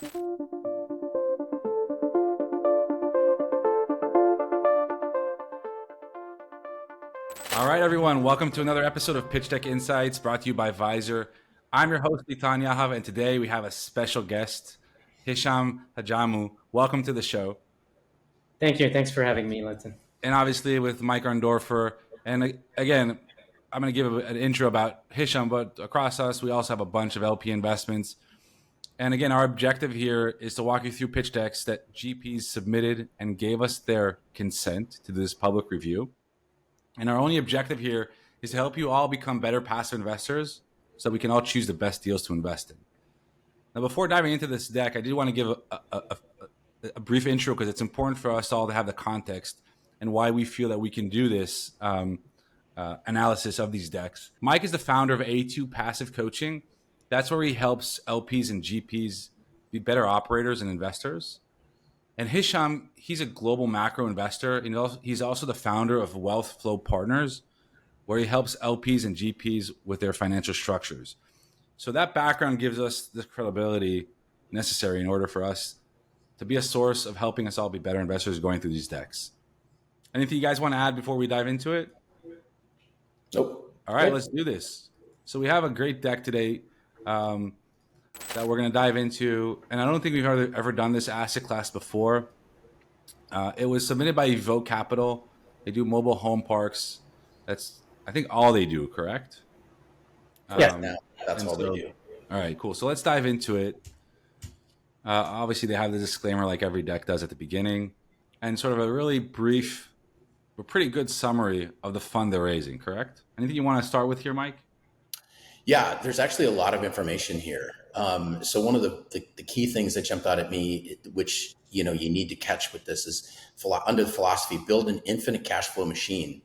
All right, everyone. Welcome to another episode of PitchDeck Insights brought to you by Visor. I'm your host, Litan, Yahav, and today we have a special guest, Hicham Hajhamou. Welcome to the show. Thank you. Thanks for having me, Litan. And obviously with Mike Arndorfer. And again, I'm going to give an intro about Hicham, but across us, we also have a bunch of LP investments. And again, our objective here is to walk you through pitch decks that GPs submitted and gave us their consent to this public review. And our only objective here is to help you all become better passive investors so we can all choose the best deals to invest in. Now, before diving into this deck, I do want to give a brief intro because it's important for us all to have the context and why we feel that we can do this analysis of these decks. Mike is the founder of A2 Passive Coaching. That's where he helps LPs and GPs be better operators and investors. And Hicham, he's a global macro investor. And he's also the founder of Wealth Flow Partners, where he helps LPs and GPs with their financial structures. So that background gives us the credibility necessary in order for us to be a source of helping us all be better investors going through these decks. Anything you guys want to add before we dive into it? Nope. All right, let's do this. So we have a great deck today that we're going to dive into. And I don't think we've ever done this asset class before. It was submitted by Evoke Capital. They do mobile home parks. That's, I think, all they do, correct? Yeah, that's all they do. All right, cool. So let's dive into it. Obviously, they have the disclaimer like every deck does at the beginning. And sort of a really brief, but pretty good summary of the fund they're raising, correct? Anything you want to start with here, Mike? Yeah, there's actually a lot of information here. So one of the key things that jumped out at me, which you need to catch with this, is under the philosophy, build an infinite cash flow machine.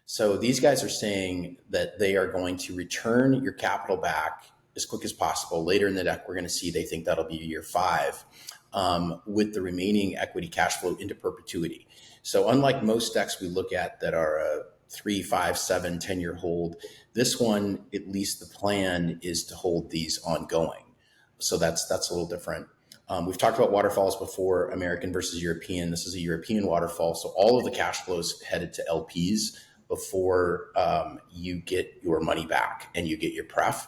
So these guys are saying that they are going to return your capital back as quick as possible. Later in the deck, we're going to see they think that'll be year 5, with the remaining equity cash flow into perpetuity. So unlike most decks we look at that are a 3, 5, 7, 10-year hold, this one, at least the plan is to hold these ongoing. So that's a little different. We've talked about waterfalls before, American versus European. This is a European waterfall. So all of the cash flows headed to LPs before you get your money back and you get your pref.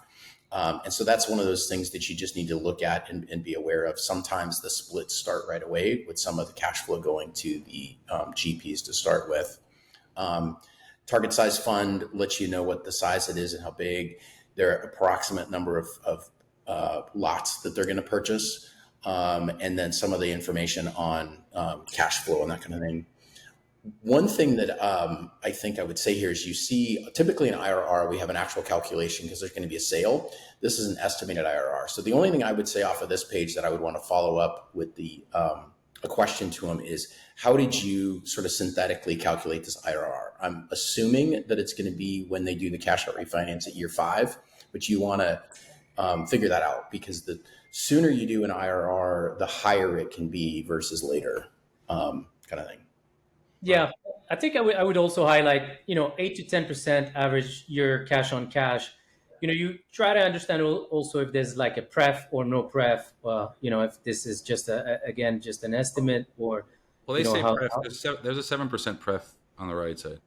And so that's one of those things that you just need to look at and be aware of. Sometimes the splits start right away with some of the cash flow going to the GPs to start with. Target size fund lets you know what the size it is and how big, their approximate number of lots that they're going to purchase, and then some of the information on cash flow and that kind of thing. One thing that I think I would say here is you see typically in IRR, we have an actual calculation because there's going to be a sale. This is an estimated IRR. So the only thing I would say off of this page that I would want to follow up with a question to them is, how did you sort of synthetically calculate this IRR? I'm assuming that it's going to be when they do the cash out refinance at year 5, but you want to figure that out because the sooner you do an IRR, the higher it can be versus later, kind of thing. Yeah, I think I would also highlight, 8 to 10% average year cash on cash. You try to understand also if there's like a pref or no pref, if this is just just an estimate or. Well, they say pref. There's a 7% pref on the right side.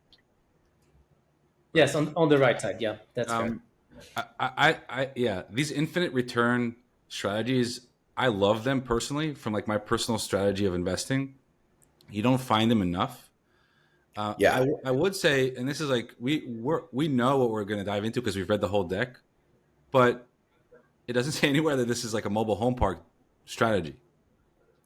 Yes, on the right side. Yeah, that's right. These infinite return strategies, I love them personally from like my personal strategy of investing. You don't find them enough. I would say, and this is like we know what we're going to dive into because we've read the whole deck, but it doesn't say anywhere that this is like a mobile home park strategy.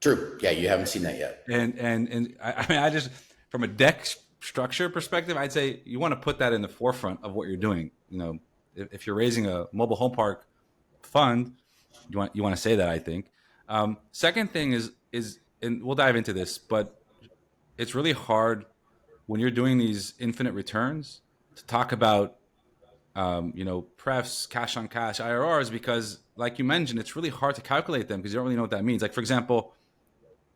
True. Yeah, you haven't seen that yet. And I just from a deck structure perspective, I'd say you want to put that in the forefront of what you're doing. If you're raising a mobile home park fund, you want to say that. I think. Second thing is, and we'll dive into this, but it's really hard when you're doing these infinite returns to talk about, prefs, cash on cash, IRRs, because like you mentioned, it's really hard to calculate them because you don't really know what that means. Like, for example,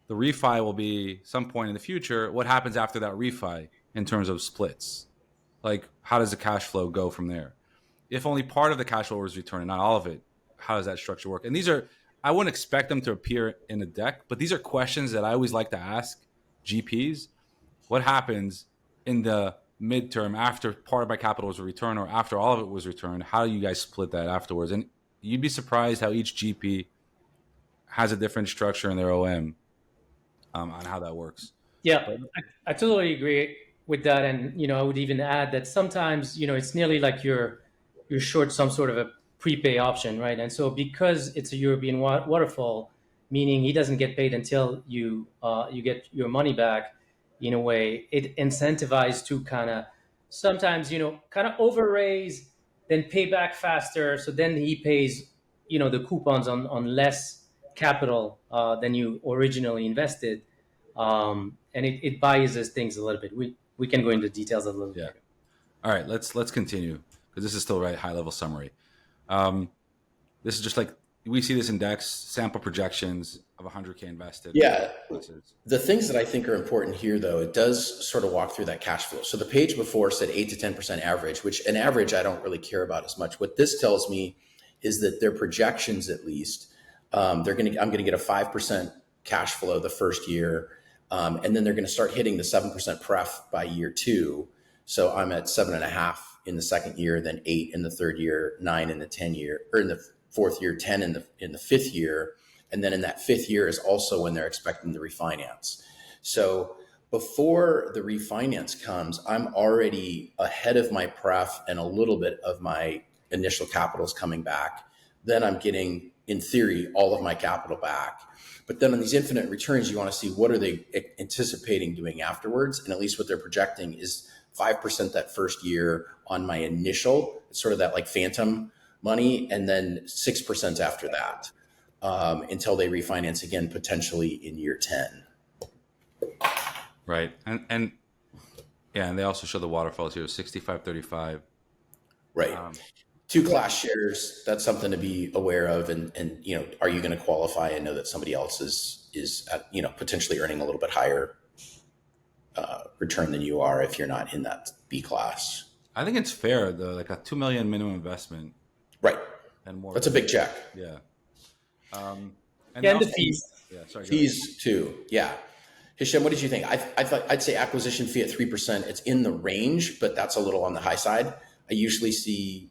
the refi will be some point in the future. What happens after that refi in terms of splits? Like, how does the cash flow go from there? If only part of the cash flow is returned and not all of it, how does that structure work? And these are, I wouldn't expect them to appear in a deck, but these are questions that I always like to ask GPs. What happens in the midterm after part of my capital was returned or after all of it was returned? How do you guys split that afterwards? And you'd be surprised how each GP has a different structure in their OM on how that works. Yeah, But I totally agree with that, and I would even add that sometimes it's nearly like you're short some sort of a prepay option, right? And so because it's a European waterfall, meaning he doesn't get paid until you get your money back. In a way, it incentivizes to kind of sometimes kind of over raise, then pay back faster. So then he pays the coupons on less capital than you originally invested, and it biases things a little bit. We can go into details a little bit. All right, let's continue because this is still right high level summary. This is just like we see this in decks, sample projections of 100K invested. Yeah. The things that I think are important here, though, it does sort of walk through that cash flow. So the page before said 8 to 10% average, which an average I don't really care about as much. What this tells me is that their projections, at least, I'm going to get a 5% cash flow the first year, and then they're going to start hitting the 7% pref by year 2. So I'm at 7.5 in the second year, then 8 in the third year, 9 in the 10 year, or in the fourth year, 10 in the fifth year. And then in that fifth year is also when they're expecting the refinance. So before the refinance comes, I'm already ahead of my pref and a little bit of my initial capital is coming back. Then I'm getting, in theory, all of my capital back. But then on these infinite returns, you want to see what are they anticipating doing afterwards. And at least what they're projecting is 5% that first year on my initial, sort of that like phantom money, and then 6% after that, until they refinance again, potentially in year 10. Right. And they also show the waterfalls here, 65-35. Right. 2 class shares, that's something to be aware of. And are you going to qualify and know that somebody else is at, potentially earning a little bit higher return than you are if you're not in that B class? I think it's fair, though, like a $2 million minimum investment. Right. And more. That's a big check. Yeah. And the fees. Yeah, sorry. Fees too. Yeah. Hicham, what did you think? I'd say acquisition fee at 3%. It's in the range, but that's a little on the high side. I usually see,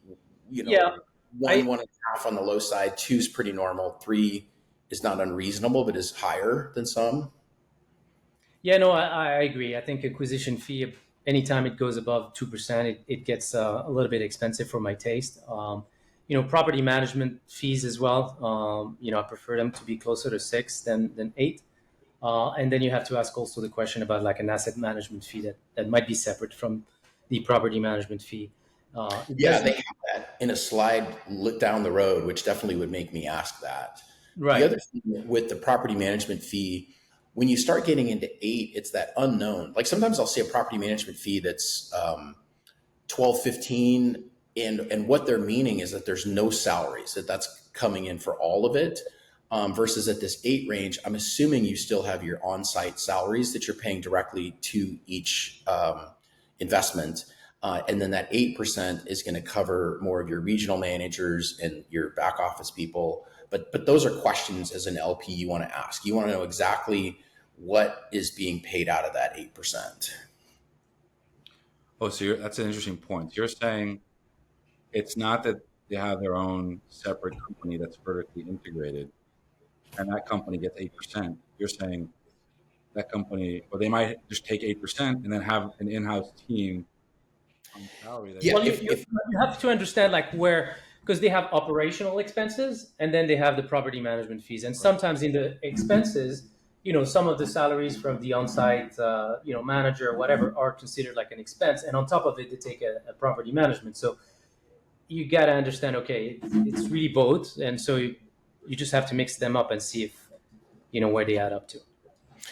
1.5 on the low side. 2 is pretty normal. 3 is not unreasonable, but is higher than some. Yeah, no, I agree. I think acquisition fee, anytime it goes above 2%, it gets a little bit expensive for my taste. Property management fees as well. I prefer them to be closer to 6 than 8. And then you have to ask also the question about like an asset management fee that might be separate from the property management fee. They have that in a slide lit down the road, which definitely would make me ask that. Right. The other thing with the property management fee, when you start getting into 8, it's that unknown. Like sometimes I'll see a property management fee that's 12, 15, and what they're meaning is that there's no salaries, that's coming in for all of it. Versus at this 8 range, I'm assuming you still have your on-site salaries that you're paying directly to each investment. And then that 8% is going to cover more of your regional managers and your back office people. But those are questions as an LP you want to ask. You want to know exactly what is being paid out of that 8%. Oh, so that's an interesting point. You're saying it's not that they have their own separate company that's vertically integrated, and that company gets 8%. You're saying that company, or they might just take 8% and then have an in-house team on salary. Well, you have to understand because they have operational expenses and then they have the property management fees. And sometimes in the expenses, some of the salaries from the on-site, manager or whatever are considered like an expense. And on top of it, they take a property management. So you got to understand, okay, it's really both. And so you just have to mix them up and see if, where they add up to.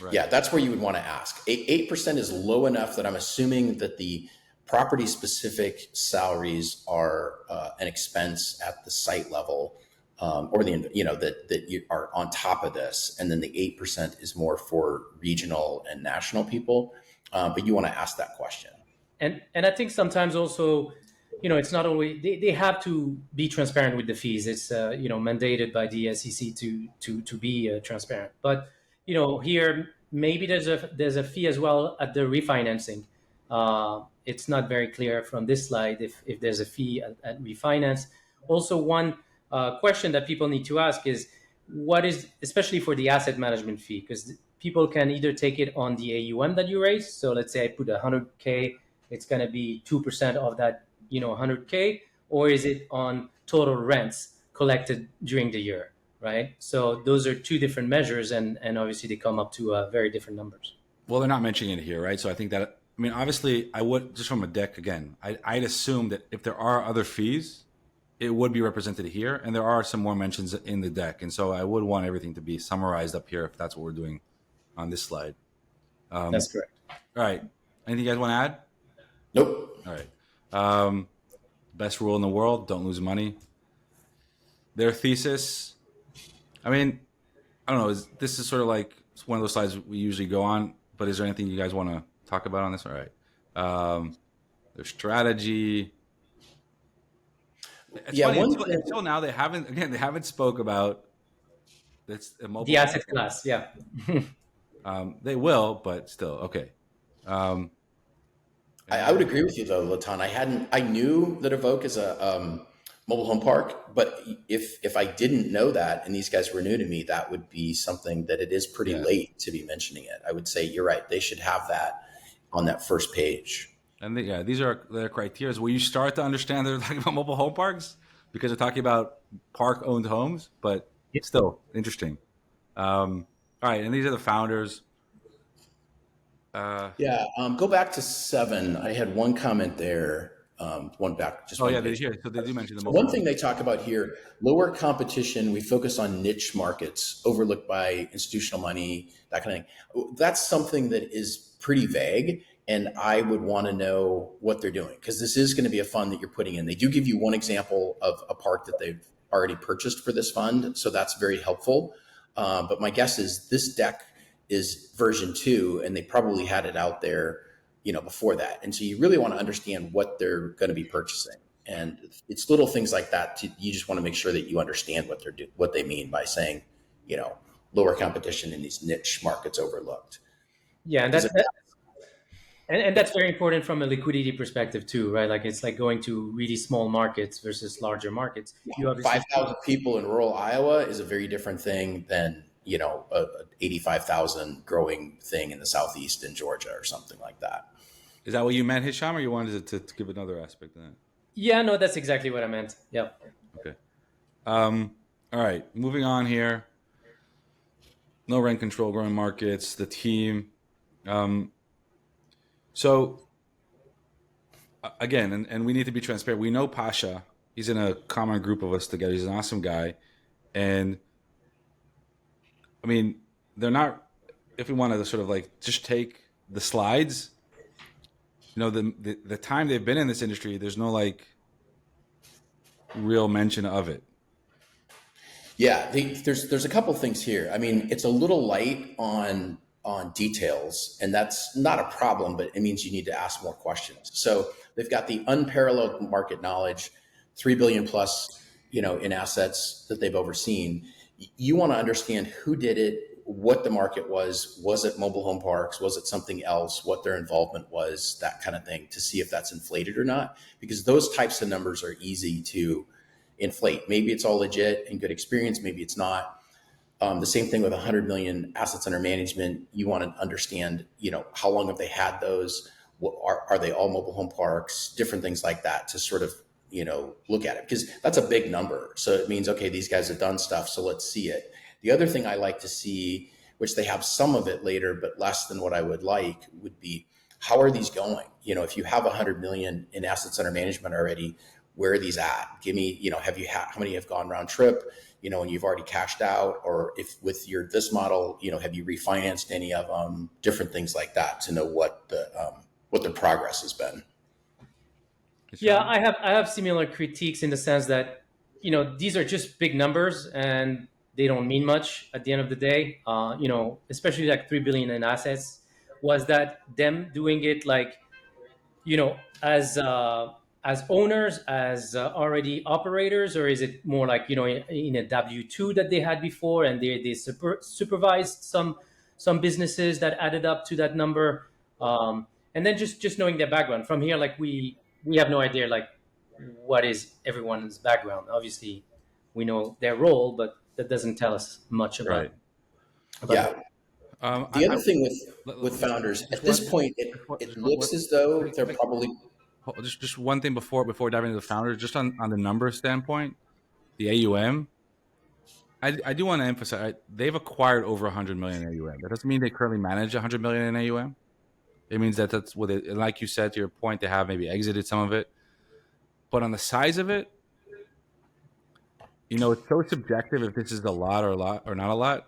Right. Yeah, that's where you would want to ask. 8% is low enough that I'm assuming that the property specific salaries are an expense at the site level, or that you are on top of this. And then the 8% is more for regional and national people. But you want to ask that question. And I think sometimes also it's not always they have to be transparent with the fees. It's mandated by the SEC to be transparent. But here maybe there's a fee as well at the refinancing. It's not very clear from this slide if there's a fee at refinance. Also, one question that people need to ask is what is, especially for the asset management fee, because people can either take it on the AUM that you raise. So let's say I put 100K, it's going to be 2% of that 100K, or is it on total rents collected during the year, right? So those are two different measures, and obviously they come up to very different numbers. Well, they're not mentioning it here, right? So I think that, I mean, obviously, I would, just from a deck again, I'd assume that if there are other fees, it would be represented here, and there are some more mentions in the deck, and so I would want everything to be summarized up here if that's what we're doing on this slide. That's correct. All right. Anything you guys want to add? Nope. All right. Best rule in the world: don't lose money. Their thesis. I mean, I don't know. This is sort of like one of those slides we usually go on. But is there anything you guys want to talk about on this? All right. Their strategy. It's funny, until now they haven't spoke about the asset class. Yeah. They will, but still, okay. I would agree with you though, Litan. I knew that Evoke is a mobile home park, but if I didn't know that and these guys were new to me, that would be something that it is pretty late to be mentioning it. I would say you're right. They should have that on that first page. And these are their criteria. Will you start to understand they're talking about mobile home parks because they're talking about park-owned homes? But still interesting. All right, and these are the founders. Go back to 7. I had one comment there. One back. Just one they do mention the mobile. One thing they talk about here: lower competition. We focus on niche markets, overlooked by institutional money, that kind of thing. That's something that is pretty vague. And I would want to know what they're doing, because this is going to be a fund that you're putting in. They do give you one example of a park that they've already purchased for this fund. So that's very helpful. But my guess is this deck is version 2, and they probably had it out there, before that. And so you really want to understand what they're going to be purchasing. And it's little things like that. You just want to make sure that you understand what they mean by saying, lower competition in these niche markets overlooked. Yeah. And that's very important from a liquidity perspective too, right? Like it's like going to really small markets versus larger markets. Yeah, 5,000 people in rural Iowa is a very different thing than, a 85,000 growing thing in the Southeast in Georgia or something like that. Is that what you meant, Hicham, or you wanted to give another aspect of that? Yeah, no, that's exactly what I meant. Yep. Okay. All right, moving on here. No rent control, growing markets, the team. So again, and we need to be transparent. We know Pasha. He's in a common group of us together. He's an awesome guy. And I mean, they're not, if we want to sort of like just take the slides, the time they've been in this industry, there's no like real mention of it. Yeah, there's a couple things here. I mean, it's a little light on details, and that's not a problem, but it means you need to ask more questions. So they've got the unparalleled market knowledge, 3 billion plus, in assets that they've overseen. You want to understand who did it, what the market was it mobile home parks? Was it something else? What their involvement was, that kind of thing, to see if that's inflated or not, because those types of numbers are easy to inflate. Maybe it's all legit and good experience. Maybe it's not. The same thing with 100 million assets under management. You want to understand, how long have they had those? Are they all mobile home parks? Different things like that to sort of, look at it, because that's a big number. So it means, okay, these guys have done stuff, so let's see it. The other thing I like to see, which they have some of it later, but less than what I would like, would be how are these going? If you have 100 million in assets under management already, where are these at? Give me, how many have gone round trip? And you've already cashed out, or if with this model, have you refinanced any of them? Different things like that to know what the progress has been. Yeah, I have similar critiques in the sense that, these are just big numbers and they don't mean much at the end of the day. Especially like 3 billion in assets. Was that them doing it like, as as owners, as already operators, or is it more like in a W-2 that they had before, and they supervised some businesses that added up to that number, and then just knowing their background from here, like we have no idea like what is everyone's background. Obviously, we know their role, but that doesn't tell us much about. Right. Yeah. The other thing with just- founders just at this one- point, just one- it just looks one- as though they're like- probably. just one thing before diving into the founders, just on the number standpoint, the AUM. I do want to emphasize they've acquired over 100 million in AUM. That doesn't mean they currently manage 100 million in AUM. It means that's what it. And like you said, to your point, they have maybe exited some of it. But on the size of it, it's so subjective if this is a lot or not a lot.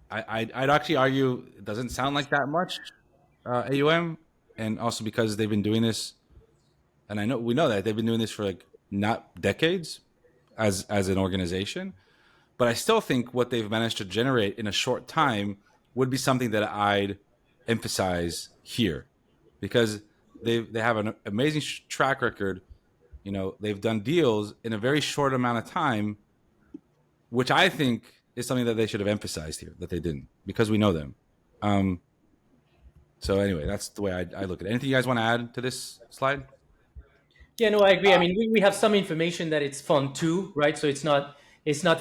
I'd actually argue it doesn't sound like that much AUM, and also because they've been doing this, and we know that they've been doing this for like not decades as an organization, but I still think what they've managed to generate in a short time would be something that I'd emphasize here, because they have an amazing track record. They've done deals in a very short amount of time, which I think is something that they should have emphasized here that they didn't, because we know them. So anyway, that's the way I look at it. Anything you guys want to add to this slide? Yeah, no, I agree. I mean, we have some information that it's fund 2, right? So it's not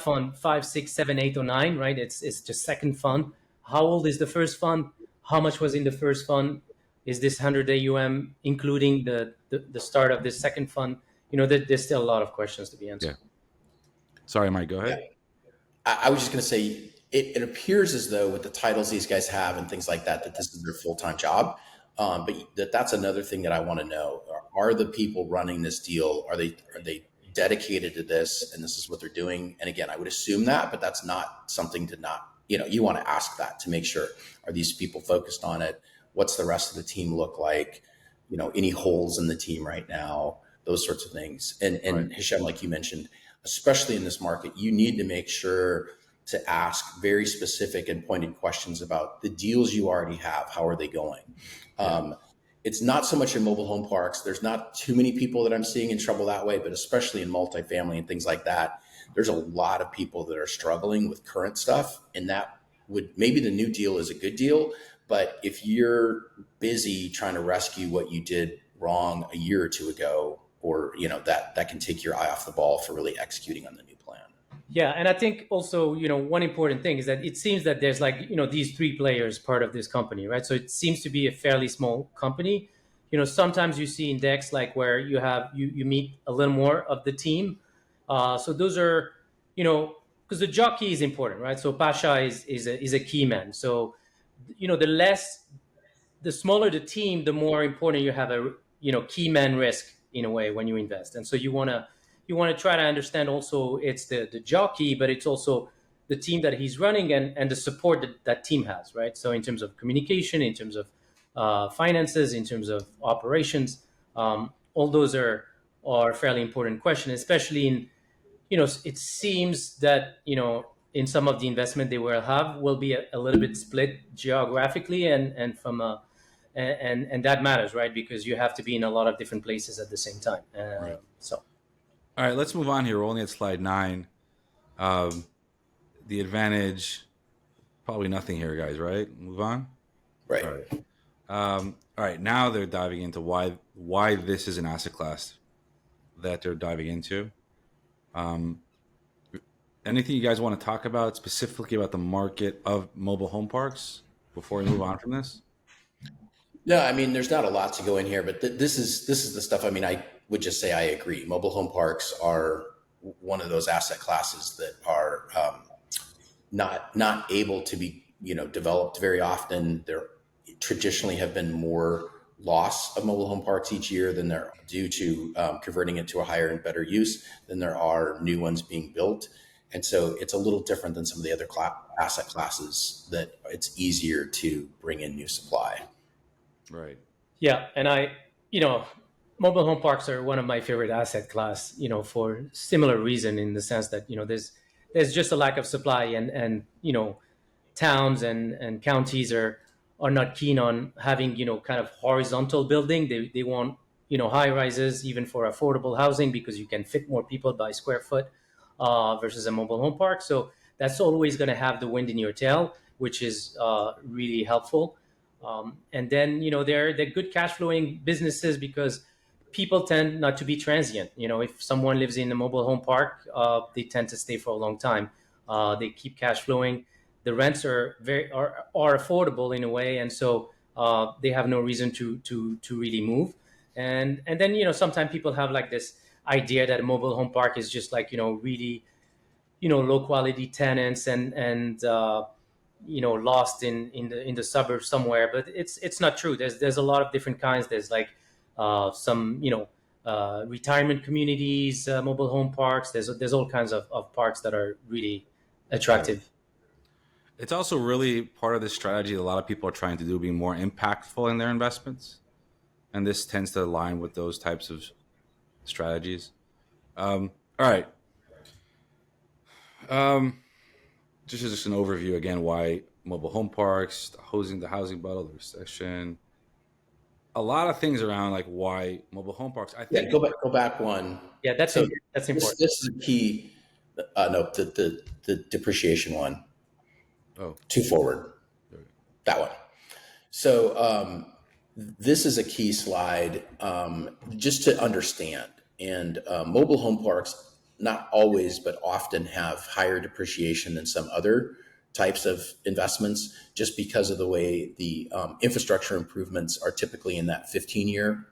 fund 5, 6, 7, 8, or 9, right? It's just second fund. How old is the first fund? How much was in the first fund? Is this 100 AUM including the start of this second fund? There's still a lot of questions to be answered. Yeah. Sorry, Mike, go ahead. Yeah. I was just going to say, it appears as though with the titles these guys have and things like that this is their full-time job. But that's another thing that I want to know. Are the people running this deal, are they dedicated to this, and this is what they're doing? And again, I would assume that, but that's not something to not, you want to ask that to make sure. Are these people focused on it? What's the rest of the team look like? Any holes in the team right now? Those sorts of things. And Right. Hicham, like you mentioned, especially in this market, you need to make sure to ask very specific and pointed questions about the deals you already have. How are they going? It's not so much in mobile home parks. There's not too many people that I'm seeing in trouble that way, but especially in multifamily and things like that, there's a lot of people that are struggling with current stuff. And that maybe the new deal is a good deal, but if you're busy trying to rescue what you did wrong a year or two ago, or that can take your eye off the ball for really executing on the new plan. Yeah, and I think also, one important thing is that it seems that there's like, these 3 players part of this company, right? So it seems to be a fairly small company. Sometimes you see in decks like where you meet a little more of the team. So those are, because the jockey is important, right? So Pasha is a key man. So, the smaller the team, the more important you have a, key man risk in a way when you invest. And so you want to try to understand also it's the jockey, but it's also the team that he's running and the support that team has, right? So in terms of communication, in terms of finances, in terms of operations, all those are fairly important questions, especially in, it seems that, in some of the investment they will be a little bit split geographically and from a, and that matters, right? Because you have to be in a lot of different places at the same time. Right. So, All right, let's move on here. We're only at slide 9. The advantage, probably nothing here, guys, right? Move on. Right. All right. All right, now they're diving into why this is an asset class that they're diving into. Anything you guys want to talk about specifically about the market of mobile home parks before we move on from this? No, I mean, there's not a lot to go in here, but this is the stuff. I mean, I would just say I agree. Mobile home parks are one of those asset classes that are not able to be developed very often. There traditionally have been more loss of mobile home parks each year than there due to converting it to a higher and better use than there are new ones being built. And so it's a little different than some of the other asset classes that it's easier to bring in new supply. Right. Yeah, and mobile home parks are one of my favorite asset class, for similar reason in the sense that, there's just a lack of supply and towns and counties are not keen on having, kind of horizontal building. They want high rises, even for affordable housing, because you can fit more people by square foot versus a mobile home park. So that's always going to have the wind in your tail, which is really helpful. And then, they're good cash flowing businesses because people tend not to be transient. If someone lives in a mobile home park, they tend to stay for a long time. They keep cash flowing. The rents are affordable in a way, and so they have no reason to really move. And then sometimes people have like this idea that a mobile home park is just like really low quality tenants and lost in the suburbs somewhere, but it's not true. There's a lot of different kinds. There's like some retirement communities, mobile home parks. There's all kinds of parks that are really attractive. It's also really part of this strategy that a lot of people are trying to do, being more impactful in their investments, and this tends to align with those types of strategies. All right. Just an overview again, why mobile home parks, the housing bubble, the recession, a lot of things around like why mobile home parks. I think go back one. Yeah, that's important. This is a key. No, the depreciation one. Oh, 2 forward. That one. So this is a key slide just to understand. And mobile home parks, not always, but often have higher depreciation than some other types of investments, just because of the way the infrastructure improvements are typically in that 15-year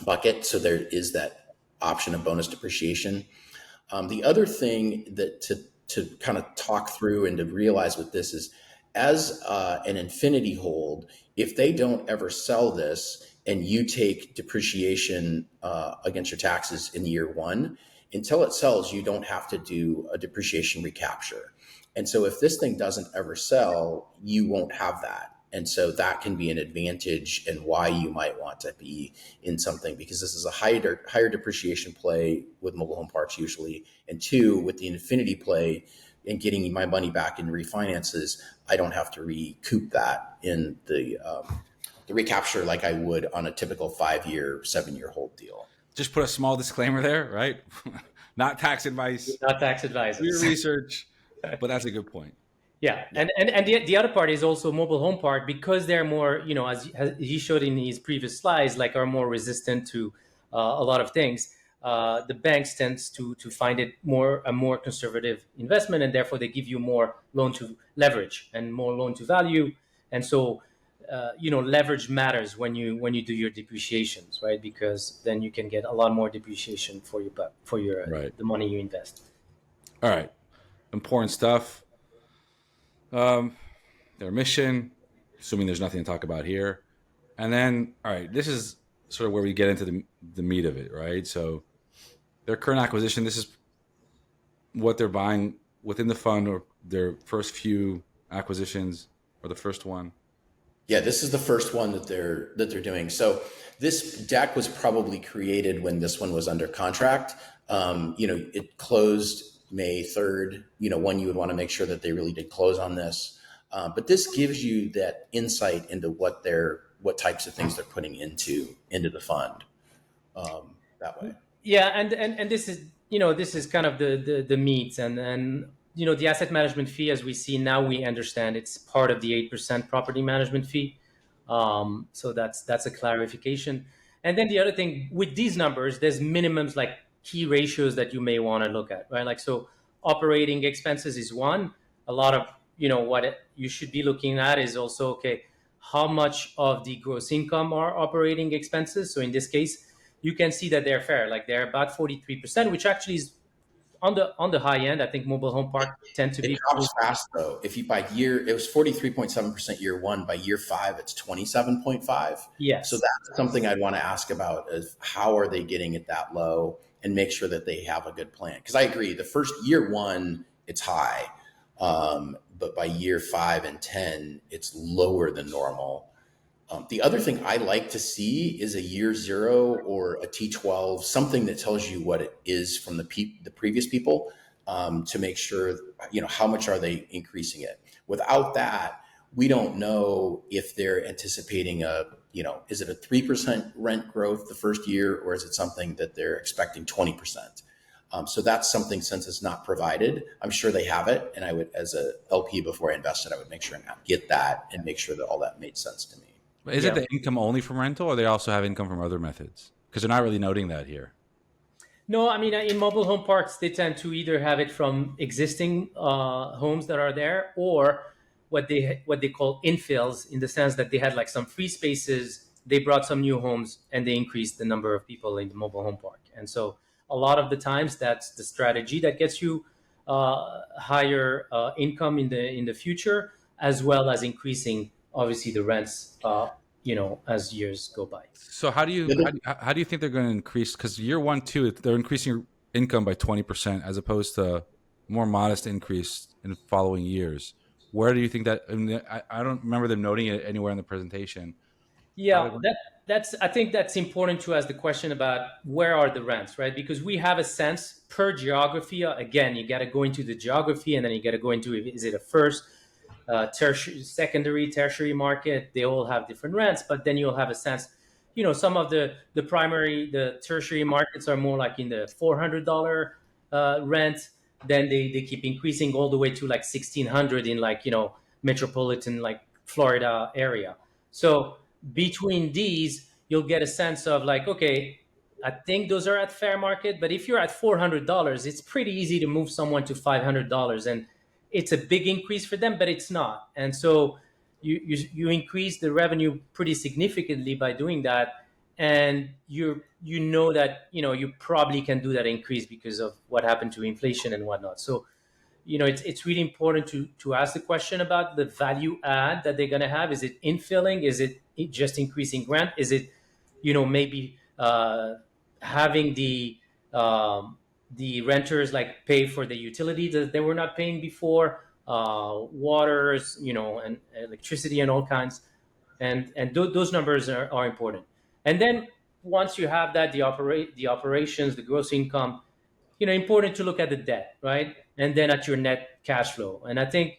bucket. So there is that option of bonus depreciation. The other thing that to kind of talk through and to realize with this is, as an infinity hold, if they don't ever sell this and you take depreciation against your taxes in year one, until it sells, you don't have to do a depreciation recapture. And so if this thing doesn't ever sell, you won't have that. And so that can be an advantage and why you might want to be in something, because this is a higher depreciation play with mobile home parks usually. And 2, with the infinity play and getting my money back in refinances, I don't have to recoup that in the recapture like I would on a typical 5-year, 7-year hold deal. Just put a small disclaimer there, right? Not tax advice. Not tax advice. Do your research, but that's a good point. Yeah. And the other part is also mobile home park, because they're more, as he showed in his previous slides, like are more resistant to a lot of things. The banks tends to find it a more conservative investment, and therefore they give you more loan to leverage and more loan to value. And so, leverage matters when you do your depreciations, right? Because then you can get a lot more depreciation for your right. the money you invest. All right, important stuff. Their mission, assuming there's nothing to talk about here, and then all right, this is sort of where we get into the meat of it, right? So their current acquisition, this is what they're buying within the fund, or their first few acquisitions, or the first one. Yeah, this is the first one that they're doing. So this deck was probably created when this one was under contract. It closed May 3rd, when you would want to make sure that they really did close on this. But this gives you that insight into what types of things they're putting into the fund that way. Yeah, and this is kind of the meat, and the asset management fee, as we see now, we understand it's part of the 8% property management fee. So that's a clarification. And then the other thing with these numbers, there's minimums, like key ratios that you may want to look at, right? Like, so operating expenses is one. A lot of, what you should be looking at is also, okay, how much of the gross income are operating expenses? So in this case, you can see that they're fair. Like, they're about 43%, which actually is on the high end. I think mobile home park tend to be drops fast though. If you by year, it was 43.7% year one. By year 5, it's 27.5. Yes. So that's something I'd want to ask about, is how are they getting it that low, and make sure that they have a good plan. Because I agree, the first year 1, it's high. But by year 5 and 10, it's lower than normal. The other thing I like to see is a year 0 or a T12, something that tells you what it is from the previous people, to make sure, how much are they increasing it. Without that, we don't know if they're anticipating is it a 3% rent growth the first year, or is it something that they're expecting 20%? So that's something, since it's not provided, I'm sure they have it. And I would, as a LP, before I invested, I would make sure and get that and make sure that all that made sense to me. Is it the income only from rental, or they also have income from other methods? Because they're not really noting that here. No, I mean, in mobile home parks, they tend to either have it from existing homes that are there, or what they call infills, in the sense that they had like some free spaces, they brought some new homes, and they increased the number of people in the mobile home park. And so a lot of the times, that's the strategy that gets you higher income in the future, as well as increasing, obviously, the rents as years go by. So how do you think they're going to increase? Because year 1, 2, they're increasing income by 20%, as opposed to more modest increase in the following years. Where do you think that? I mean, I don't remember them noting it anywhere in the presentation. Yeah, I think that's important to ask the question about where are the rents, right? Because we have a sense per geography. Again, you got to go into the geography, and then you got to go into, is it a first, tertiary, secondary, tertiary market? They all have different rents, but then you'll have a sense. Some of the tertiary markets are more like in the $400 rent. Then they keep increasing all the way to like $1,600 in metropolitan like Florida area. So between these, you'll get a sense of like, okay, I think those are at fair market. But if you're at $400, it's pretty easy to move someone to $500, and it's a big increase for them, but it's not. And so you increase the revenue pretty significantly by doing that, and you probably can do that increase because of what happened to inflation and whatnot. So it's really important to ask the question about the value add that they're going to have. Is it infilling? Is it just increasing rent? Is it maybe having the renters like pay for the utility that they were not paying before, waters, and electricity and all kinds, and those numbers are important. And then once you have that, the operations, the gross income, important to look at the debt, right? And then at your net cash flow. And I think,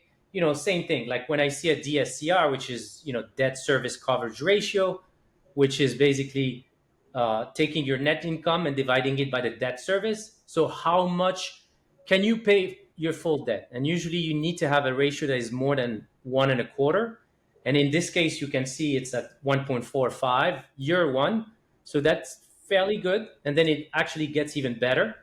same thing, like when I see a DSCR, which is, debt service coverage ratio, which is basically taking your net income and dividing it by the debt service. So how much can you pay your full debt? And usually you need to have a ratio that is more than 1.25. And in this case, you can see it's at 1.45 year 1. So that's fairly good. And then it actually gets even better.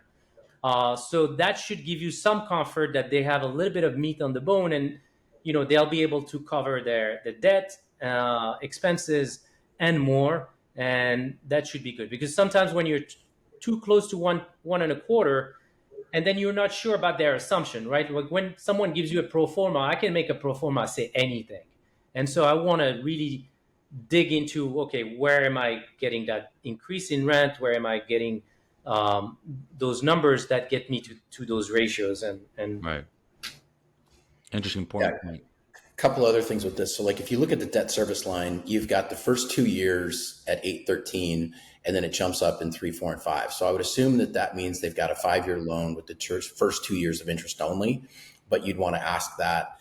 So that should give you some comfort that they have a little bit of meat on the bone, and they'll be able to cover the debt, expenses, and more. And that should be good, because sometimes when you're too close to 1.25, and then you're not sure about their assumption, right? Like when someone gives you a pro forma, I can make a pro forma say anything, and so I want to really dig into, okay, where am I getting that increase in rent? Where am I getting those numbers that get me to those ratios? And right. Interesting point. Yeah. A couple other things with this. So like if you look at the debt service line, you've got the first 2 years at 813, and then it jumps up in 3, 4, and 5. So I would assume that means they've got a 5-year loan with the first 2 years of interest only, but you'd want to ask that.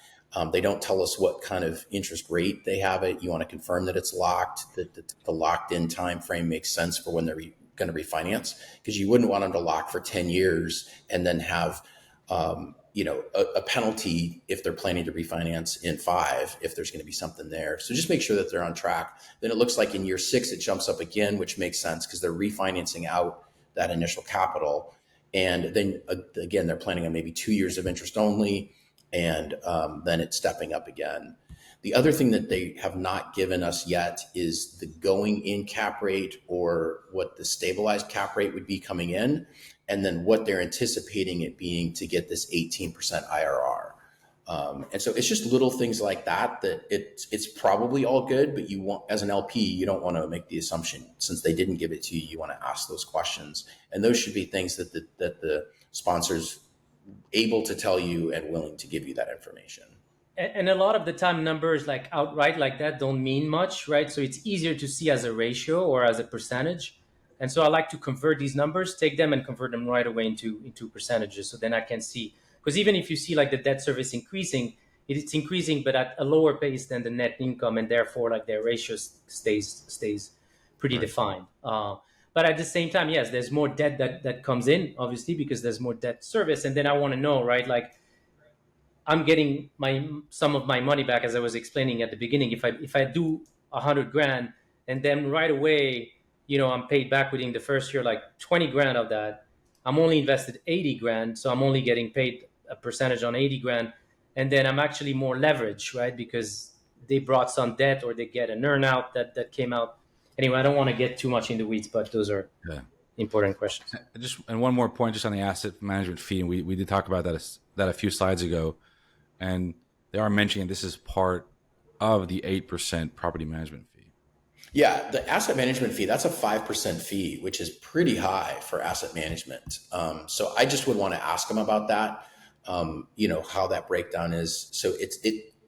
They don't tell us what kind of interest rate they have it. You want to confirm that it's locked, that the locked in time frame makes sense for when they're going to refinance, because you wouldn't want them to lock for 10 years and then have a penalty if they're planning to refinance in 5, if there's going to be something there. So just make sure that they're on track. Then it looks like in year 6 it jumps up again, which makes sense because they're refinancing out that initial capital. And then again, they're planning on maybe 2 years of interest only, and then it's stepping up again. The other thing that they have not given us yet is the going in cap rate, or what the stabilized cap rate would be coming in, and then what they're anticipating it being to get this 18% IRR. And so it's just little things like that it's probably all good, but you want, as an LP, you don't want to make the assumption, since they didn't give it to you, you want to ask those questions. And those should be things that the sponsor's able to tell you and willing to give you that information. And a lot of the time, numbers like outright like that don't mean much, right? So it's easier to see as a ratio or as a percentage. And so I like to convert these numbers, take them and convert them right away into percentages. So then I can see, because even if you see like the debt service increasing, it's increasing, but at a lower pace than the net income, and therefore like their ratio stays pretty Right. defined. But at the same time, yes, there's more debt that comes in, obviously, because there's more debt service. And then I want to know, right, like I'm getting some of my money back, as I was explaining at the beginning. If I do 100 grand, and then right away, I'm paid back within the first year like 20 grand of that. I'm only invested 80 grand, so I'm only getting paid a percentage on 80 grand, and then I'm actually more leveraged, right? Because they brought some debt, or they get an earnout that came out. Anyway, I don't want to get too much in the weeds, but those are important questions. And one more point, just on the asset management fee, and we did talk about that a few slides ago, and they are mentioning this is part of the 8% property management fee. Yeah, the asset management fee, that's a 5% fee, which is pretty high for asset management. So I just would want to ask them about that, how that breakdown is. So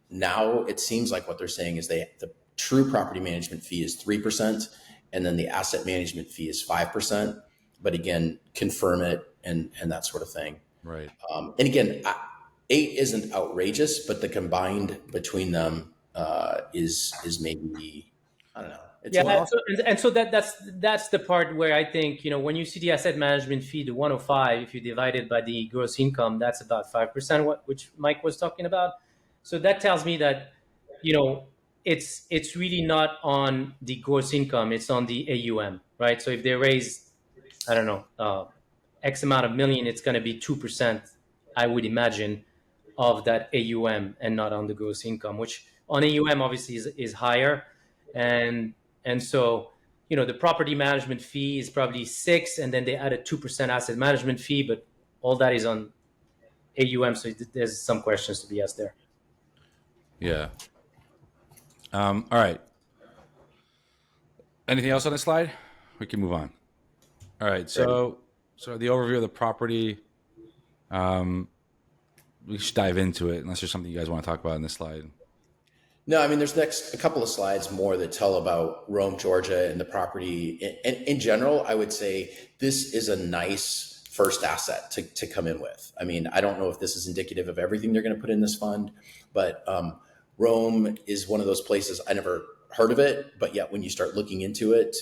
now it seems like what they're saying is the true property management fee is 3%, and then the asset management fee is 5%. But again, confirm it and that sort of thing. Right. And again, 8 isn't outrageous, but the combined between them is maybe, I don't know. So that's the part where I think, when you see the asset management fee, the 105, if you divide it by the gross income, that's about 5%, which Mike was talking about. So that tells me that, it's really not on the gross income, it's on the AUM, right? So if they raise, I don't know, X amount of million, it's going to be 2%, I would imagine, of that AUM, and not on the gross income, which on AUM obviously is higher. And so, the property management fee is probably 6, and then they add a 2% asset management fee, but all that is on AUM. So there's some questions to be asked there. Yeah. All right. Anything else on this slide? We can move on. All right. So the overview of the property, we should dive into it, unless there's something you guys want to talk about in this slide. No, I mean, there's a couple of slides more that tell about Rome, Georgia, and the property. And in general, I would say this is a nice first asset to come in with. I mean, I don't know if this is indicative of everything they're going to put in this fund, but Rome is one of those places I never heard of it, but yet when you start looking into it,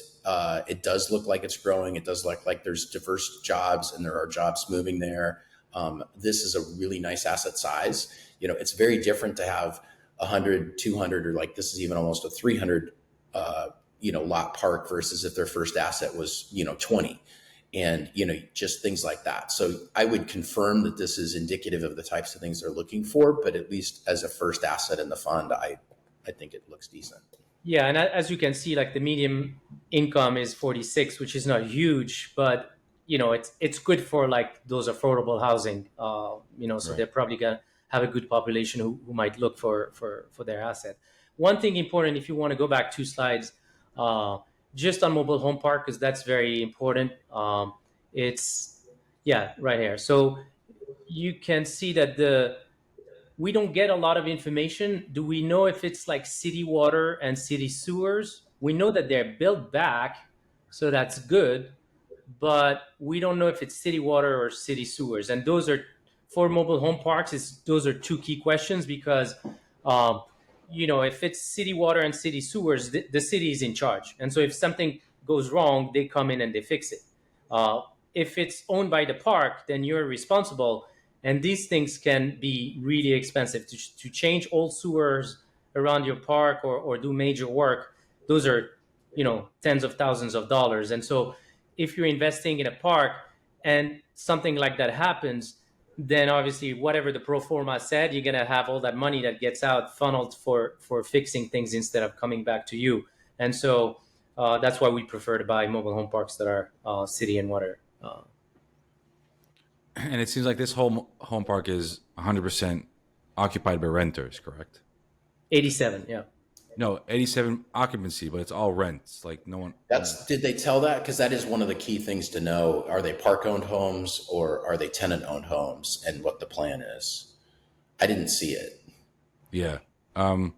it does look like it's growing. It does look like there's diverse jobs, and there are jobs moving there. This is a really nice asset size. It's very different to have 100, 200, or like this is even almost a 300, lot park versus if their first asset was, 20, and, just things like that. So I would confirm that this is indicative of the types of things they're looking for, but at least as a first asset in the fund, I think it looks decent. Yeah. And as you can see, like the median income is 46, which is not huge, but it's good for like those affordable housing, so Right. they're probably going to have a good population who might look for their asset. One thing important, if you want to go back 2 slides, just on mobile home park, because that's very important. It's right here. So you can see that we don't get a lot of information. Do we know if it's like city water and city sewers? We know that they're built back, so that's good, but we don't know if it's city water or city sewers. And those are, for mobile home parks, those are 2 key questions, because if it's city water and city sewers, the city is in charge, and so if something goes wrong, they come in and they fix it. If it's owned by the park, then you're responsible, and these things can be really expensive to change old sewers around your park, or do major work. Those are tens of thousands of dollars. And so if you're investing in a park and something like that happens, then obviously whatever the pro forma said, you're going to have all that money that gets out funneled for fixing things instead of coming back to you. And so that's why we prefer to buy mobile home parks that are city and water. And it seems like this whole home park is 100% occupied by renters, correct? 87, yeah. No, 87 occupancy, but it's all rents. Like no one. Did they tell that? Because that is one of the key things to know. Are they park-owned homes or are they tenant-owned homes, and what the plan is? I didn't see it. Yeah. The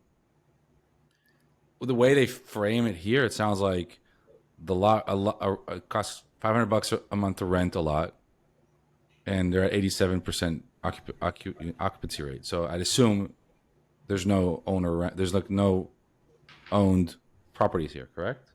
way they frame it here, it sounds like the lot it costs $500 a month to rent a lot, and they're at 87% occupancy rate. So I'd assume there's no there's like no owned properties here, correct?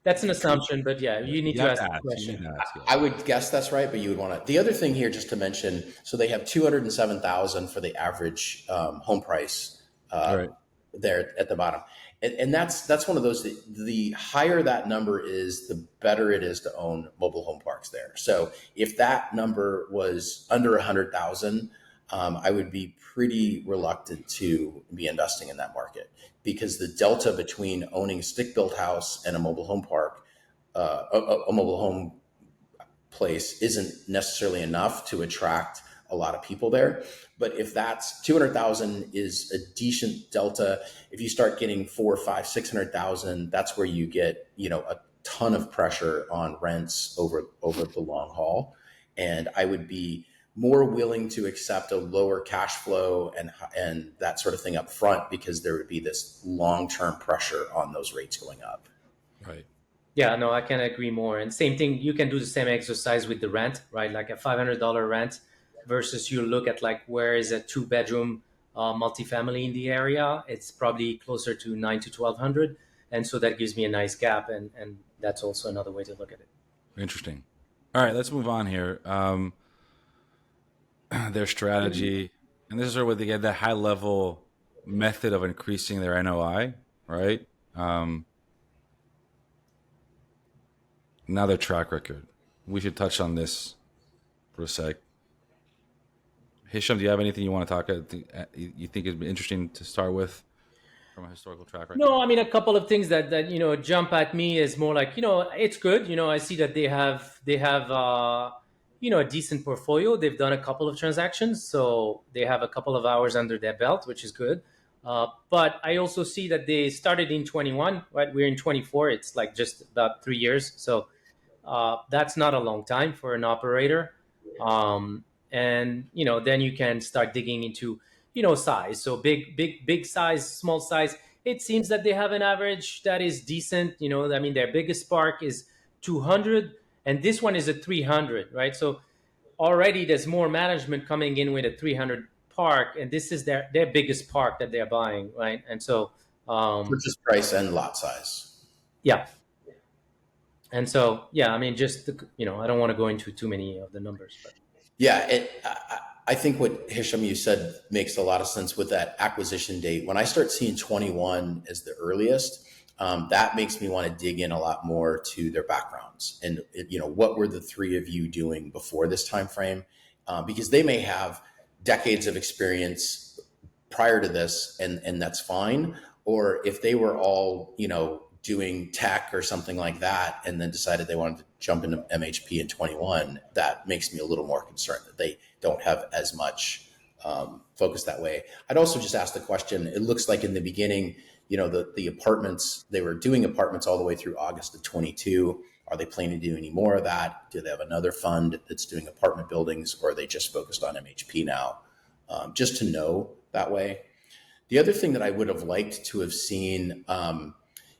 That's an assumption, but yeah, you need You to have ask to the ask. You need question. to ask. Yeah. I would guess that's right, but you would want to. The other thing here, just to mention, so they have 207,000 for the average home price All right. there at the bottom, and that's one of those. The higher that number is, the better it is to own mobile home parks there. So if that number was under 100,000, I would be pretty reluctant to be investing in that market, because the delta between owning a stick-built house and a mobile home park, a mobile home place, isn't necessarily enough to attract a lot of people there. But if that's 200,000 is a decent delta, if you start getting 4, 5, 600,000, that's where you get, a ton of pressure on rents over the long haul. And I would be more willing to accept a lower cash flow and that sort of thing up front, because there would be this long-term pressure on those rates going up. Right. Yeah, no, I can agree more. And same thing, you can do the same exercise with the rent, right? Like a $500 rent versus you look at like where is a 2-bedroom multifamily in the area. It's probably closer to 9 to 1,200, and so that gives me a nice gap, and that's also another way to look at it. Interesting. All right, let's move on here. Their strategy, and this is where they get that high level method of increasing their NOI, right? Now their track record. We should touch on this for a sec. Hicham, do you have anything you want to talk about? You think it'd be interesting to start with from a historical track record? No, I mean, a couple of things that jump at me is more like, it's good. I see that they have a decent portfolio. They've done a couple of transactions, so they have a couple of hours under their belt, which is good. But I also see that they started in 21, right? We're in 24. It's like just about 3 years. So that's not a long time for an operator. And then you can start digging into size. So big size, small size. It seems that they have an average that is decent. I mean, their biggest park is 200, and this one is a 300, right? So already there's more management coming in with a 300 park, and this is their biggest park that they're buying, right? And so Purchase price and lot size. yeah. And so, yeah, I mean, just, I don't want to go into too many of the numbers, but. Yeah, I think what Hicham, you said, makes a lot of sense with that acquisition date. When I start seeing 21 as the earliest, that makes me want to dig in a lot more to their backgrounds and what were the three of you doing before this time frame, because they may have decades of experience prior to this, and that's fine. Or if they were all doing tech or something like that, and then decided they wanted to jump into MHP in 21, that makes me a little more concerned that they don't have as much focus that way. I'd also just ask the question, it looks like in the beginning, the apartments, they were doing apartments all the way through August of 22. Are they planning to do any more of that? Do they have another fund that's doing apartment buildings, or are they just focused on MHP now? Just to know that way. The other thing that I would have liked to have seen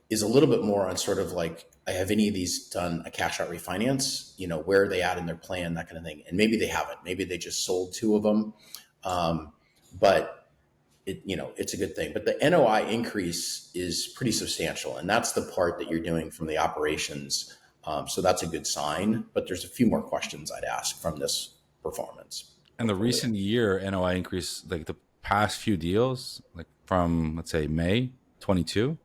is a little bit more on sort of like, have any of these done a cash out refinance? Where are they at in their plan, that kind of thing. And maybe they haven't. Maybe they just sold 2 of them. But it's a good thing. But the NOI increase is pretty substantial, and that's the part that you're doing from the operations. So that's a good sign. But there's a few more questions I'd ask from this performance. And the recent year NOI increase, like the past few deals, like from let's say May 22.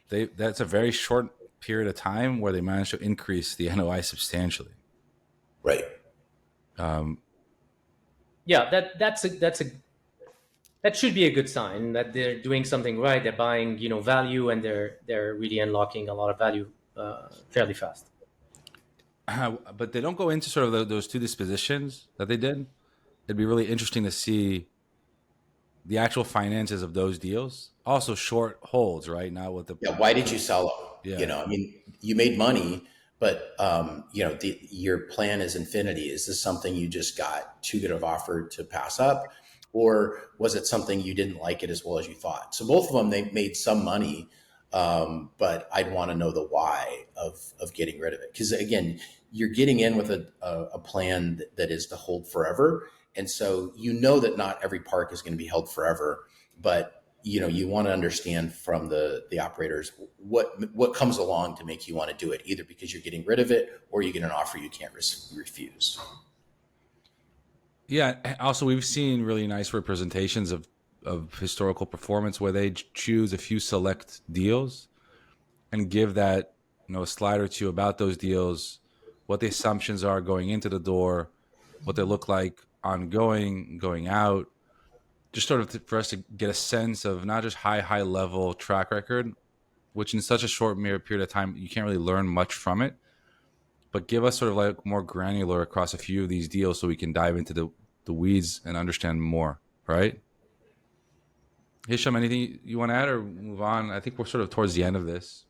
That's a very short period of time where they managed to increase the NOI substantially. Right. Yeah, that should be a good sign that they're doing something right. They're buying, value, and they're really unlocking a lot of value fairly fast. But they don't go into sort of those 2 dispositions that they did. It'd be really interesting to see the actual finances of those deals. Also short holds, right? Now with the why did you sell them? Yeah. I mean, you made money, but your plan is infinity. Is this something you just got too good of offer to pass up, or was it something you didn't like it as well as you thought? So both of them, they made some money, but I'd want to know the why of getting rid of it, because again, you're getting in with a plan that is to hold forever. And so that not every park is going to be held forever. but you want to understand from the operators what comes along to make you want to do it, either because you're getting rid of it or you get an offer you can't refuse. Yeah. Also, we've seen really nice representations of historical performance where they choose a few select deals and give that, a slide or two about those deals, what the assumptions are going into the door, what they look like ongoing, going out, just sort of for us to get a sense of not just high level track record, which in such a short period of time, you can't really learn much from it, but give us sort of like more granular across a few of these deals so we can dive into the weeds and understand more, right? Hicham, anything you want to add or move on? I think we're sort of towards the end of this.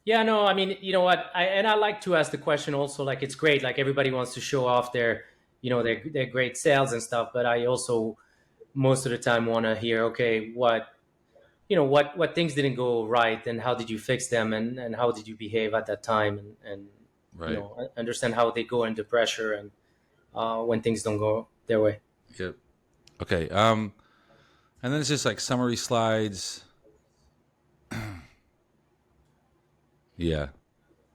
Yeah, no, I mean, you know what? I like to ask the question also, like, it's great. Like, everybody wants to show off their great sales and stuff. But I also, most of the time, want to hear, okay, what things didn't go right and how did you fix them and how did you behave at that time and Right. understand how they go under pressure and when things don't go their way. Yep. Okay. And then it's just like summary slides. Yeah.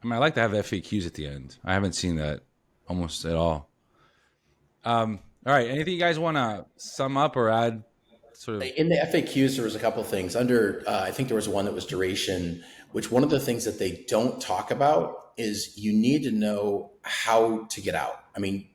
I mean, I like to have FAQs at the end. I haven't seen that almost at all. All right. Anything you guys want to sum up or add? Sort of in the FAQs, there was a couple of things under. I think there was one that was duration, which one of the things that they don't talk about is you need to know how to get out. I mean,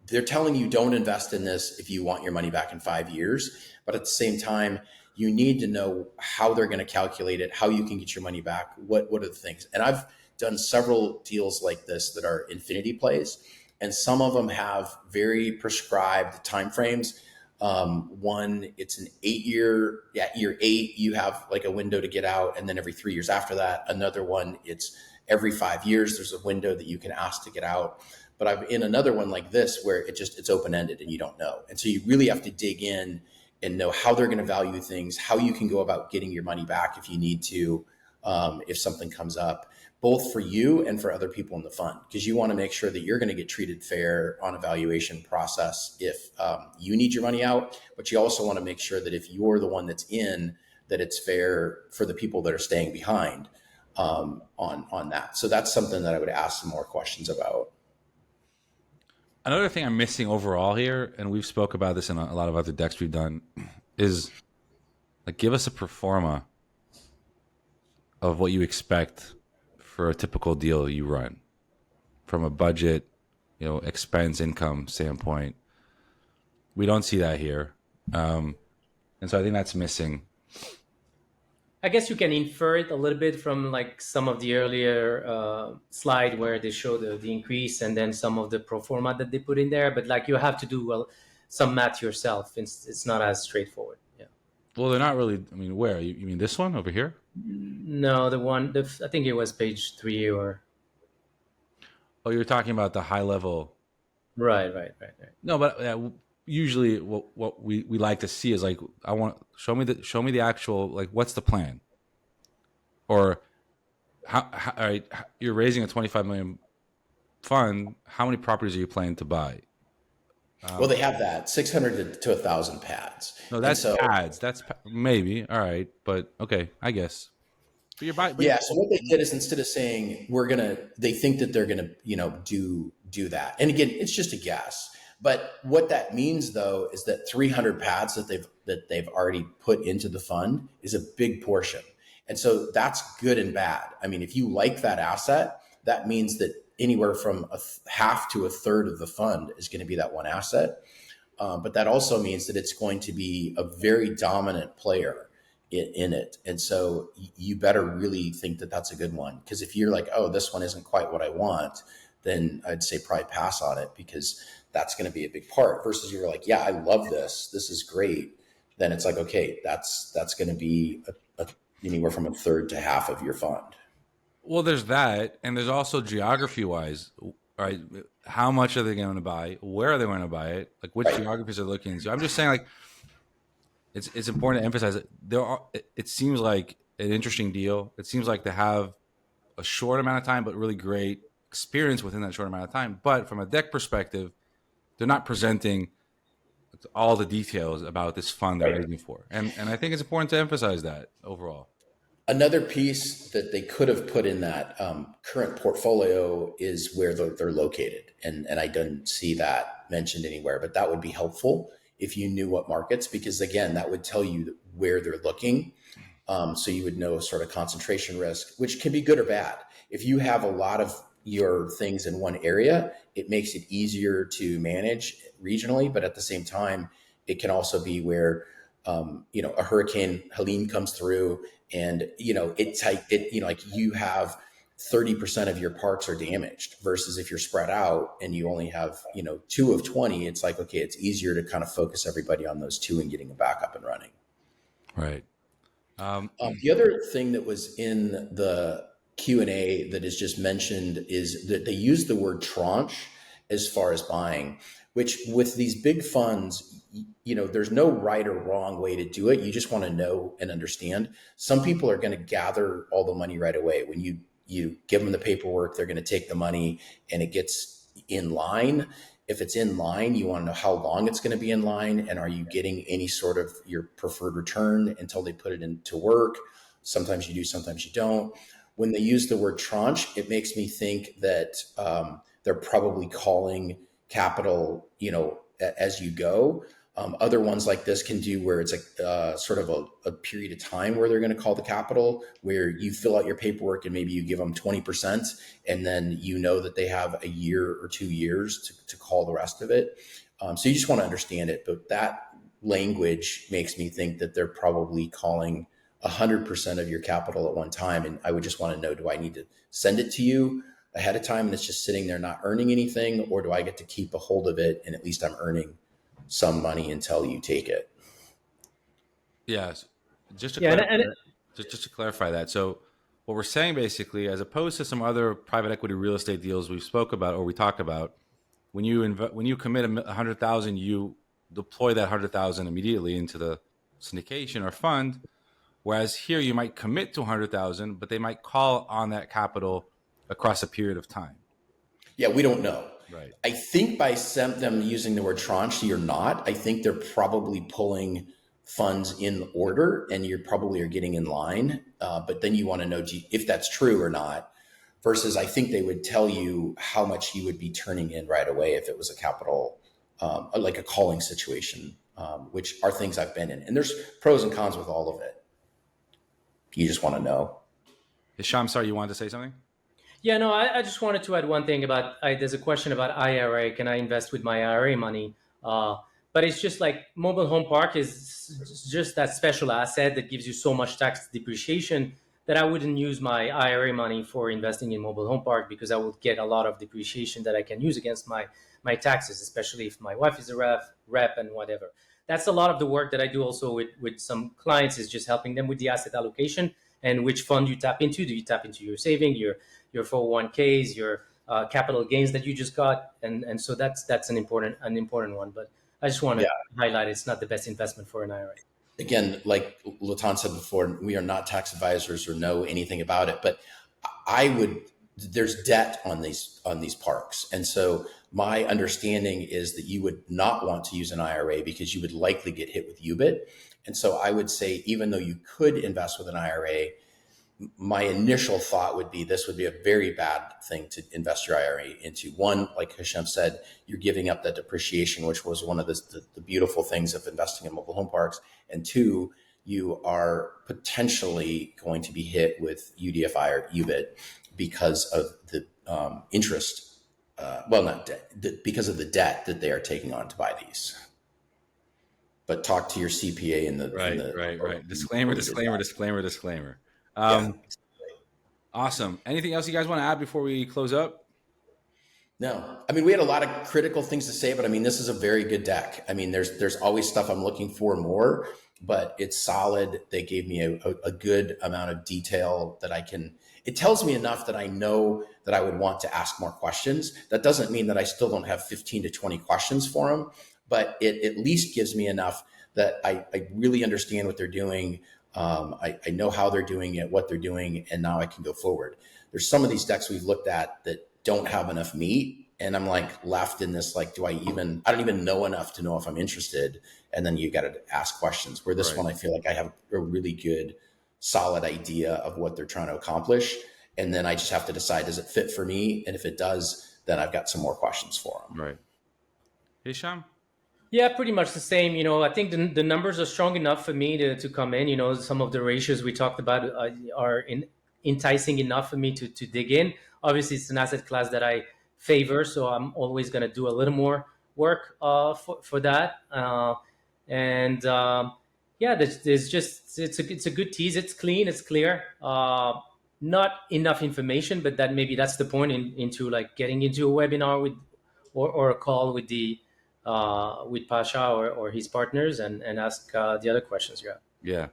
they're telling you don't invest in this if you want your money back in 5 years, but at the same time, you need to know how they're going to calculate it, how you can get your money back. What are the things? And I've done several deals like this that are infinity plays, and some of them have very prescribed timeframes. One, it's an 8 year, year 8, you have like a window to get out. And then every 3 years after that, another one, it's every 5 years, there's a window that you can ask to get out. But I've in another one like this, where it's open-ended and you don't know. And so you really have to dig in and know how they're going to value things, how you can go about getting your money back if you need to, if something comes up, both for you and for other people in the fund, because you want to make sure that you're going to get treated fair on a valuation process if you need your money out. But you also want to make sure that if you're the one that's in, that it's fair for the people that are staying behind on that. So that's something that I would ask some more questions about. Another thing I'm missing overall here, and we've spoke about this in a lot of other decks we've done, is like give us a pro forma of what you expect for a typical deal you run from a budget, expense income standpoint. We don't see that here. And so I think that's missing. I guess you can infer it a little bit from like some of the earlier slide where they show the increase and then some of the pro forma that they put in there. But like you have to do some math yourself. It's not as straightforward. Yeah. Well, they're not really. I mean, where? You mean this one over here? No, I think it was page 3 or. Oh, you're talking about the high level. Right. No, but usually what we like to see is like, I want show me the actual, like, what's the plan, or how all right, you're raising a 25 million fund. How many properties are you planning to buy? Well, they have that 600 to 1,000 pads. No, that's pads. That's maybe all right, but okay, I guess. But you're buying. Yeah. So what they did is instead of saying they think that they're gonna, do that. And again, it's just a guess. But what that means, though, is that 300 pads that they've already put into the fund is a big portion, and so that's good and bad. I mean, if you like that asset, that means that anywhere from half to a third of the fund is going to be that one asset. But that also means that it's going to be a very dominant player in it, and so you better really think that that's a good one. Because if you're like, oh, this one isn't quite what I want, then I'd say probably pass on it, because that's going to be a big part. Versus you're like, yeah, I love this. This is great. Then it's like, okay, that's going to be anywhere from a third to half of your fund. Well, there's that, and there's also geography-wise, right? How much are they going to buy? Where are they going to buy it? Like, which geographies are they looking into? I'm just saying, like, it's important to emphasize that it seems like an interesting deal. It seems like they have a short amount of time, but really great experience within that short amount of time. But from a deck perspective, they're not presenting all the details about this fund they're raising for. And I think it's important to emphasize that overall. Another piece that they could have put in that current portfolio is where they're located. And I don't see that mentioned anywhere, but that would be helpful if you knew what markets, because again, that would tell you where they're looking. So you would know sort of concentration risk, which can be good or bad. If you have a lot of your things in one area, it makes it easier to manage regionally. But at the same time, it can also be where, a hurricane Helene comes through and, it's like, like you have 30% of your parks are damaged versus if you're spread out and you only have, 2 of 20, it's like, okay, it's easier to kind of focus everybody on those 2 and getting them back up and running. Right. The other thing that was in the Q&A that is just mentioned is that they use the word tranche as far as buying, which with these big funds, there's no right or wrong way to do it. You just want to know and understand. Some people are going to gather all the money right away. When you give them the paperwork, they're going to take the money and it gets in line. If it's in line, you want to know how long it's going to be in line, and are you getting any sort of your preferred return until they put it into work? Sometimes you do, sometimes you don't. When they use the word tranche, it makes me think that they're probably calling capital, as you go. Other ones like this can do where it's a sort of a period of time where they're going to call the capital, where you fill out your paperwork and maybe you give them 20%, and then that they have a year or 2 years to call the rest of it. So you just want to understand it. But that language makes me think that they're probably calling 100% of your capital at one time. And I would just want to know, do I need to send it to you ahead of time and it's just sitting there not earning anything, or do I get to keep a hold of it and at least I'm earning some money until you take it? Yes. Just to clarify that. So what we're saying basically, as opposed to some other private equity real estate deals we spoke about or we talked about, when you commit 100,000, you deploy that 100,000 immediately into the syndication or fund. Whereas here you might commit to 100,000, but they might call on that capital across a period of time. Yeah, we don't know. Right. I think by them using the word tranche, you're not. I think they're probably pulling funds in order, and you probably are getting in line. But then you want to know if that's true or not. Versus, I think they would tell you how much you would be turning in right away if it was a capital, like a calling situation, which are things I've been in. And there's pros and cons with all of it. You just want to know. Hicham, sorry, you wanted to say something? Yeah, no, I just wanted to add one thing about, there's a question about IRA. Can I invest with my IRA money? But it's just like mobile home park is just that special asset that gives you so much tax depreciation that I wouldn't use my IRA money for investing in mobile home park, because I would get a lot of depreciation that I can use against my taxes, especially if my wife is a rep and whatever. That's a lot of the work that I do also with some clients, is just helping them with the asset allocation and which fund you tap into. Do you tap into your saving, your 401ks, your capital gains that you just got? And so that's an important one. But I just want to highlight, it's not the best investment for an IRA. Again, like Litan said before, we are not tax advisors or know anything about it, but there's debt on these parks. And so my understanding is that you would not want to use an IRA because you would likely get hit with UBIT. And so I would say, even though you could invest with an IRA, my initial thought would be this would be a very bad thing to invest your IRA into. One, like Hicham said, you're giving up that depreciation, which was one of the beautiful things of investing in mobile home parks. And two, you are potentially going to be hit with UDFI or UBIT because of the interest. Not debt, because of the debt that they are taking on to buy these. But talk to your CPA in the right. Disclaimer. Awesome. Anything else you guys want to add before we close up? No, I mean, we had a lot of critical things to say, but I mean, this is a very good deck. I mean, there's always stuff I'm looking for more, but it's solid. They gave me a good amount of detail that it tells me enough that I know that I would want to ask more questions. That doesn't mean that I still don't have 15 to 20 questions for them, but it at least gives me enough that I really understand what they're doing. I know how they're doing it, what they're doing, and now I can go forward. There's some of these decks we've looked at that don't have enough meat, And I'm like left in this, like, I don't even know enough to know if I'm interested. And then you got to ask questions. Where this one, I feel like I have a really good, solid idea of what they're trying to accomplish. And then I just have to decide, does it fit for me? And if it does, then I've got some more questions for them. Right. Hicham? Yeah, pretty much the same. I think the numbers are strong enough for me to come in. Some of the ratios we talked about are enticing enough for me to dig in. Obviously, it's an asset class that I favor, so I'm always going to do a little more work for that. Yeah, there's just it's a good tease. It's clean, it's clear. Not enough information, but that's the point into like getting into a webinar with or a call with with Pasha or his partners and ask the other questions you have. Yeah.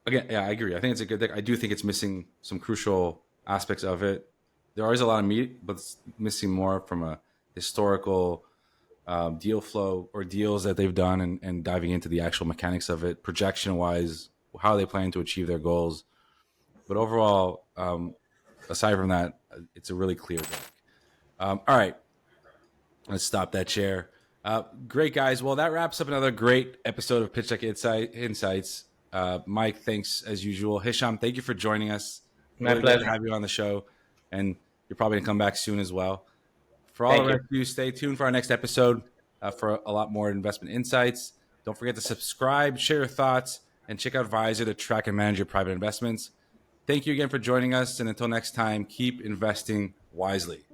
Again, yeah, I agree. I think it's a good thing. I do think it's missing some crucial aspects of it. There is a lot of meat, but it's missing more from a historical deal flow or deals that they've done and diving into the actual mechanics of it, projection-wise, how they plan to achieve their goals. But overall, aside from that, it's a really clear deck. All right. Let's stop that share. Great, guys. Well, that wraps up another great episode of PitchDeck Insights. Mike, thanks as usual. Hicham, thank you for joining us. My really pleasure. glad to have you on the show, and you're probably gonna come back soon as well. For all the rest of you, stay tuned for our next episode for a lot more investment insights. Don't forget to subscribe, share your thoughts, and check out Visor to track and manage your private investments. Thank you again for joining us, and until next time, keep investing wisely.